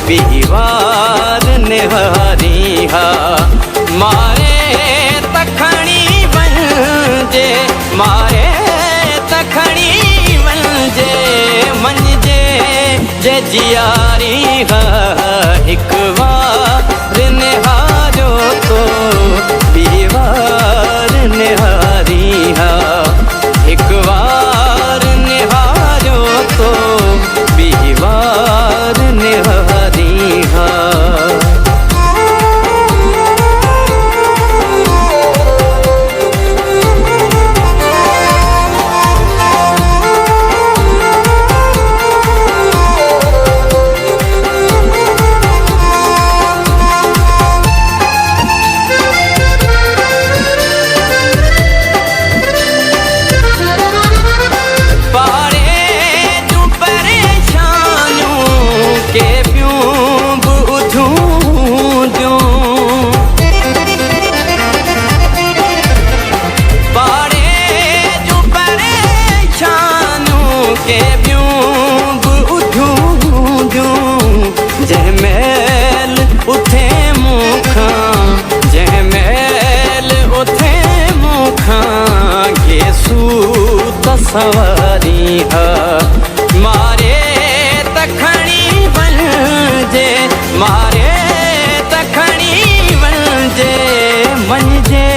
बीवार निहारी हा। मारे तखणी वंजे, मारे तखणी वंजे, मंजे जे जियारी हा। एक बार निहारो तो बीवार निहारी हा। एक बार निहारो तो बीवार निहारी हा। जहमेल उठे मुखा, जहमेल उठे मुखा, येसु तसवारी हा। मारे तखणी वंजे, मारे तखणी वंजे, मंजे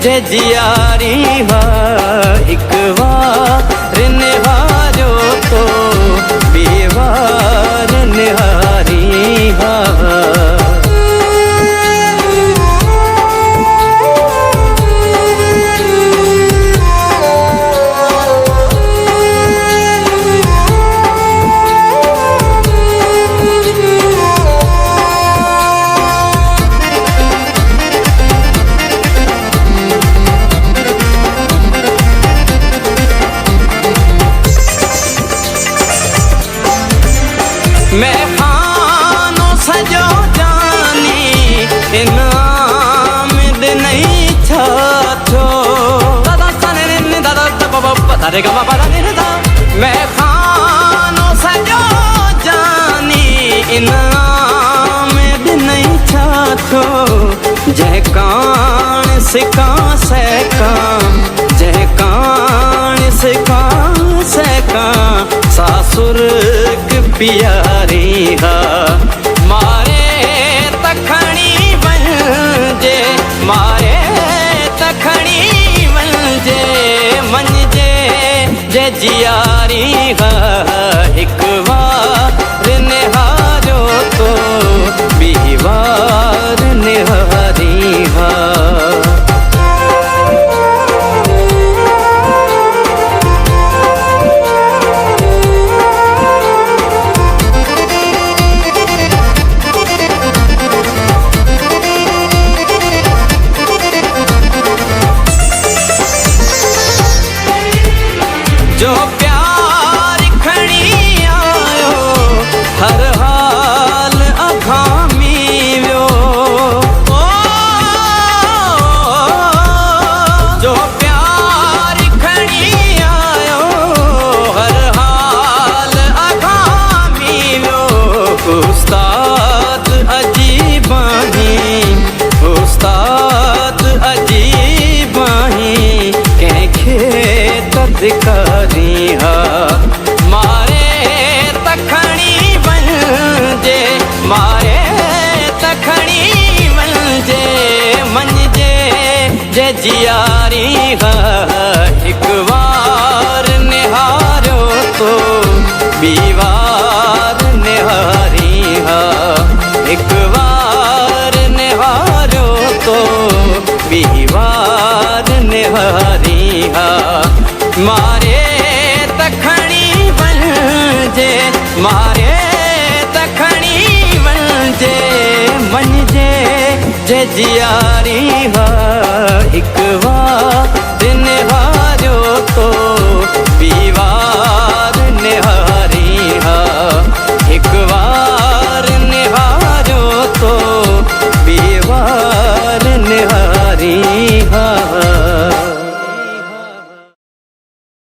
जे जियारी हा। एक बार निहारो तो बीवार निहारी हा। मैं खानो सजो जानी इनाम नहीं छाछो। दादा सने दादा बाबा दारे गा बाबा दा। मैं खानो सजो जानी इनाम नहीं छाछो। जय कान सिका सका, जय कान सिका सका, सासुर प्यारी हा। मारे तखणी वंजे, मारे तखणी वंजे, मंजे जे जियारी हा। एक बार निहारो तो बीवार निहारी हा। जो प्यार खणी आयो हर हाल अखामी व्यो। जो प्यार खणी आयो हर हाल अखामी व्यो। उस्ताद अजीबाही, उस्ताद अजीबाही, कंहिंखे तदकारी हा। मारे तखणी वंजे, मारे तखणी वंजे, मंजे जे जियारी हा। एक बार निहारो तो बीवार निहारी हा। एक बार निहारो तो बीवार निहारी हा। मारे तखणी वंजे, मारे तखणी वंजे, मंजे जे जियारी हा। एक बार